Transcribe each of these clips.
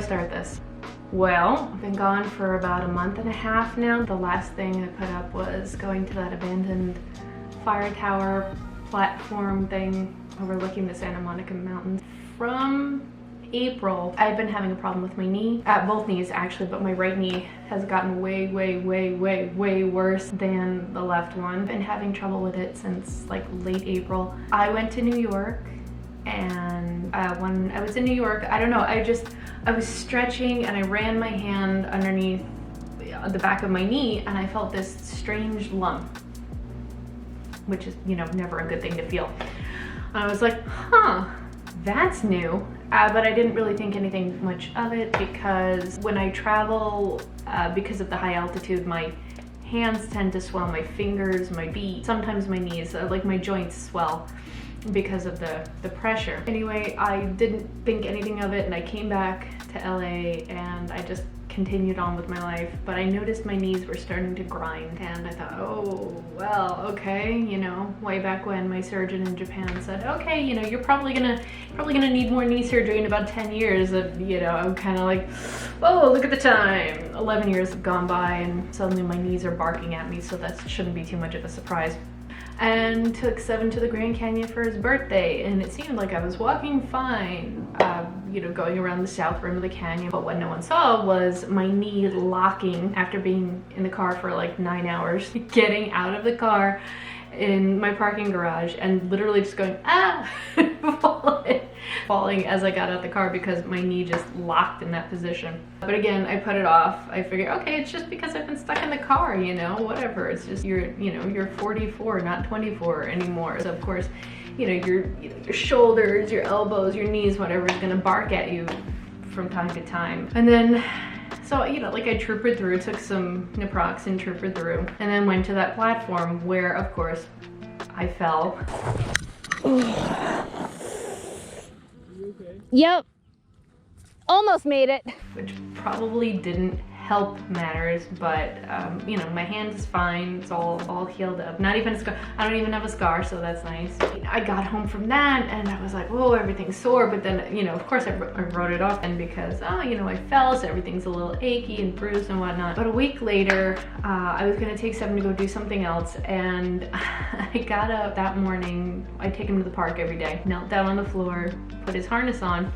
start this? Well, I've been gone for about a month and a half now. The last thing I put up was going to that abandoned fire tower platform thing overlooking the Santa Monica Mountains. From April, I've been having a problem with my knee, both knees actually, but my right knee has gotten way worse than the left one. I've been having trouble with it since like late April. I went to New York, and when I was in New York, I don't know, I was stretching and I ran my hand underneath the back of my knee and I felt this strange lump, which is, you know, never a good thing to feel. And I was like, huh, that's new. But I didn't really think anything much of it because when I travel, because of the high altitude, my hands tend to swell, my fingers, my feet, sometimes my knees, like my joints swell because of the pressure. Anyway, I didn't think anything of it and I came back to LA and I just continued on with my life, but I noticed my knees were starting to grind and I thought, oh, well, okay, you know, way back when my surgeon in Japan said, okay, you know, you're probably gonna need more knee surgery in about 10 years. And, you know, I'm kind of like, oh, look at the time. 11 years have gone by and suddenly my knees are barking at me, so that shouldn't be too much of a surprise. And took Seven to the Grand Canyon for his birthday, and it seemed like I was walking fine, you know, going around the south rim of the canyon, but what no one saw was my knee locking after being in the car for like 9 hours, getting out of the car in my parking garage and literally just going, ah, falling as I got out the car because my knee just locked in that position. But again, I put it off. I figured, okay, it's just because I've been stuck in the car, you know, whatever. It's just you're 44, not 24 anymore. So of course, you know, your shoulders, your elbows, your knees, whatever is gonna bark at you from time to time. And then, so, you know, like I troopered through, took some naproxen, troopered through, and then went to that platform where, of course, I fell. Yep, almost made it. Which probably didn't help matters, but you know, my hand is fine. It's all healed up. Not even a scar. I don't even have a scar, so that's nice. I got home from that and I was like, whoa, everything's sore. But then, you know, of course I wrote it off, and because, oh, you know, I fell, so everything's a little achy and bruised and whatnot. But a week later, I was gonna take Seven to go do something else, and I got up that morning. I take him to the park every day. Knelt down on the floor, put his harness on,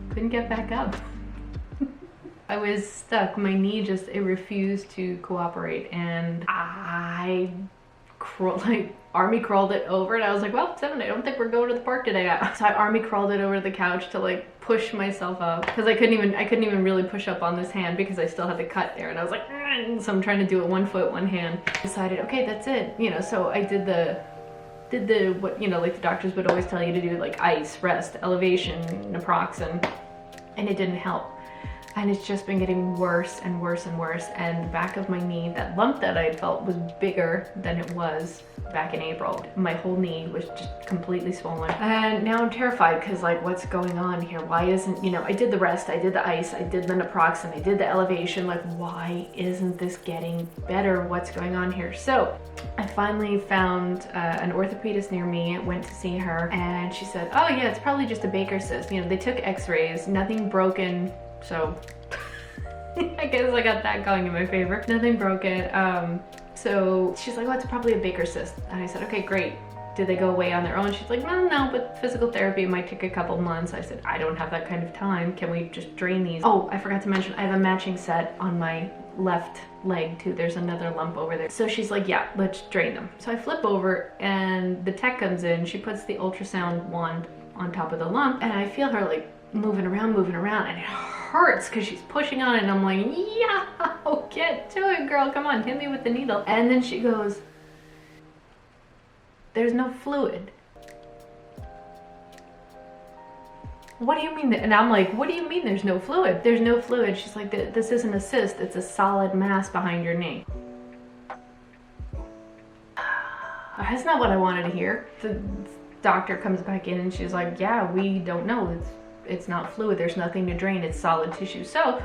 couldn't get back up. I was stuck. My knee just, it refused to cooperate, and I army crawled it over, and I was like, well, Seven, I don't think we're going to the park today. So I army crawled it over to the couch to like push myself up, because I couldn't even really push up on this hand because I still had the cut there, and I was like, so I'm trying to do it 1 foot, 1 hand. Decided, okay, that's it, you know. So I did the what, you know, like the doctors would always tell you to do, like ice, rest, elevation, naproxen, and it didn't help. And it's just been getting worse and worse and worse. And the back of my knee, that lump that I had felt was bigger than it was back in April. My whole knee was just completely swollen. And now I'm terrified because, like, what's going on here? Why isn't, you know, I did the rest, I did the ice, I did the naproxen, I did the elevation. Like, why isn't this getting better? What's going on here? So I finally found an orthopedist near me, went to see her, and she said, oh yeah, it's probably just a Baker's cyst. You know, they took x-rays, nothing broken. So I guess I got that going in my favor. Nothing broken. So she's like, oh, it's probably a Baker's cyst. And I said, okay, great. Did they go away on their own? She's like, no, but physical therapy might take a couple months. I said, I don't have that kind of time. Can we just drain these? Oh, I forgot to mention, I have a matching set on my left leg too. There's another lump over there. So she's like, yeah, let's drain them. So I flip over and the tech comes in. She puts the ultrasound wand on top of the lump, and I feel her like moving around, and it hurts because she's pushing on it, and I'm like, yeah, get to it, girl, come on, hit me with the needle. And then she goes, there's no fluid. What do you mean? And I'm like, what do you mean there's no fluid? There's no fluid. She's like, this isn't a cyst, it's a solid mass behind your knee. That's not what I wanted to hear. The doctor comes back in and she's like, yeah, we don't know. It's not fluid, there's nothing to drain, it's solid tissue. So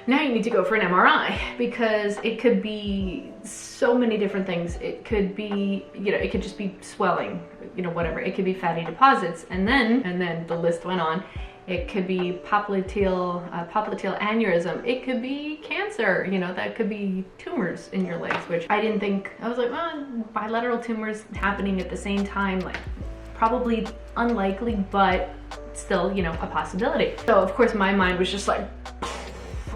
now you need to go for an MRI, because it could be so many different things. It could be, you know, it could just be swelling, you know, whatever. It could be fatty deposits. And then the list went on. It could be popliteal aneurysm. It could be cancer, you know, that could be tumors in your legs, which I didn't think. I was like, well, bilateral tumors happening at the same time, like probably unlikely, but still, you know, a possibility. So of course my mind was just like,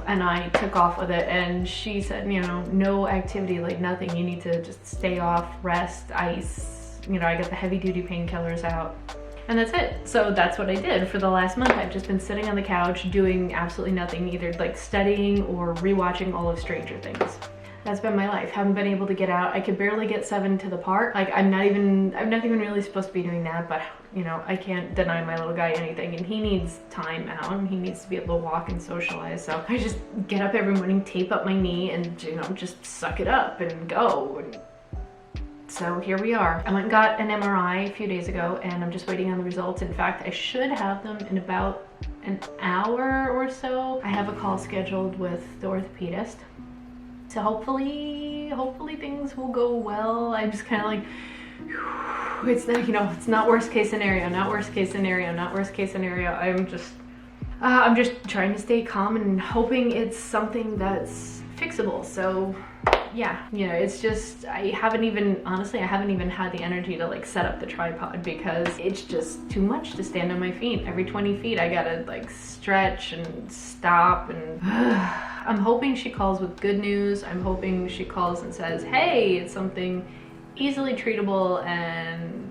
and I took off with it, and she said, you know, no activity, like nothing. You need to just stay off, rest, ice. You know, I got the heavy duty painkillers out. And that's it. So that's what I did for the last month. I've just been sitting on the couch doing absolutely nothing, either like studying or rewatching all of Stranger Things. That's been my life. Haven't been able to get out. I could barely get 7 to the park. Like I'm not even really supposed to be doing that, but you know, I can't deny my little guy anything, and he needs time out and he needs to be able to walk and socialize. So I just get up every morning, tape up my knee, and you know, just suck it up and go. And so here we are. I went and got an MRI a few days ago, and I'm just waiting on the results. In fact, I should have them in about an hour or so. I have a call scheduled with the orthopedist. So hopefully things will go well. I'm just kind of like, it's not, you know, it's not worst case scenario, not worst case scenario, not worst case scenario. I'm just trying to stay calm and hoping it's something that's fixable. So yeah, you know, it's just, honestly, I haven't even had the energy to like set up the tripod because it's just too much to stand on my feet. Every 20 feet I gotta like stretch and stop, and I'm hoping she calls with good news. I'm hoping she calls and says, hey, it's something easily treatable and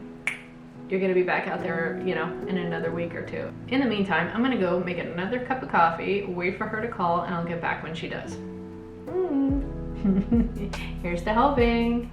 you're gonna be back out there, you know, in another week or two. In the meantime, I'm gonna go make another cup of coffee, wait for her to call, and I'll get back when she does. Here's to hoping.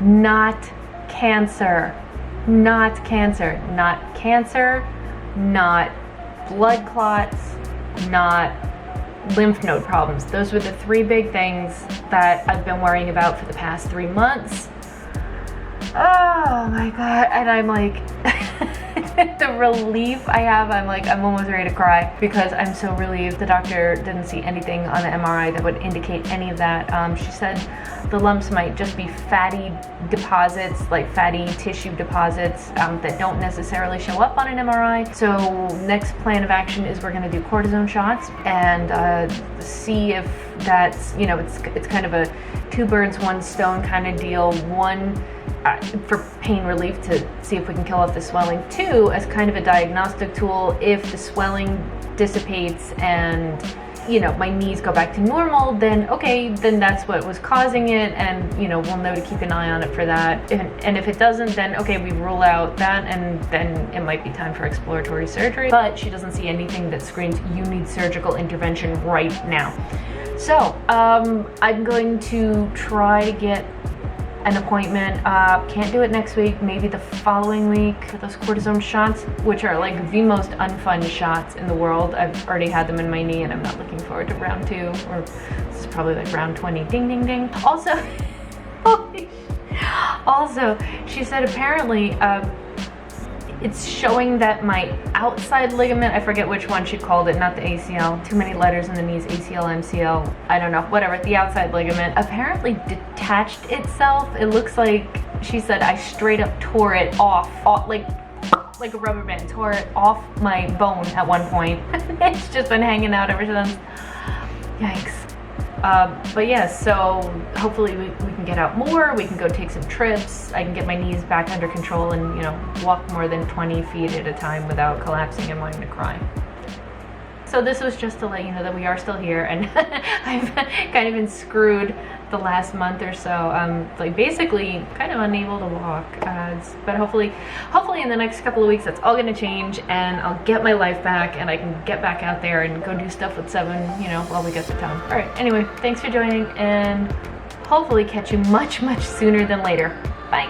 Not cancer, not cancer, not cancer, not blood clots, not lymph node problems. Those were the 3 big things that I've been worrying about for the past 3 months. Oh my God, and I'm like, the relief I have, I'm almost ready to cry because I'm so relieved. The doctor didn't see anything on the MRI that would indicate any of that. She said the lumps might just be fatty deposits, like fatty tissue deposits that don't necessarily show up on an MRI. So next plan of action is we're gonna do cortisone shots and see if that's, you know, it's kind of a 2 birds, 1 stone kind of deal. 1, for pain relief to see if we can kill off the swelling. 2, as kind of a diagnostic tool, if the swelling dissipates and, you know, my knees go back to normal, then okay, then that's what was causing it, and you know, we'll know to keep an eye on it for that. And if it doesn't, then okay, we rule out that, and then it might be time for exploratory surgery. But she doesn't see anything that screams you need surgical intervention right now. So I'm going to try to get an appointment. Can't do it next week, maybe the following week for those cortisone shots, which are like the most unfun shots in the world. I've already had them in my knee and I'm not looking forward to round 2, or this is probably like round 20. Ding, ding, ding. Also, she said apparently it's showing that my outside ligament, I forget which one she called it, not the ACL, too many letters in the knees, ACL, MCL, I don't know, whatever, the outside ligament apparently detached itself. It looks like, she said, I straight up tore it off like a rubber band, tore it off my bone at one point. It's just been hanging out ever since. Yikes. But yeah, so hopefully we can get out more, we can go take some trips, I can get my knees back under control and, you know, walk more than 20 feet at a time without collapsing and wanting to cry. So this was just to let you know that we are still here, and I've kind of been screwed the last month or so. I'm like basically kind of unable to walk, but hopefully in the next couple of weeks that's all gonna change and I'll get my life back and I can get back out there and go do stuff with 7, you know, while we get to town. All right, anyway, thanks for joining, and hopefully catch you much, much sooner than later. Bye.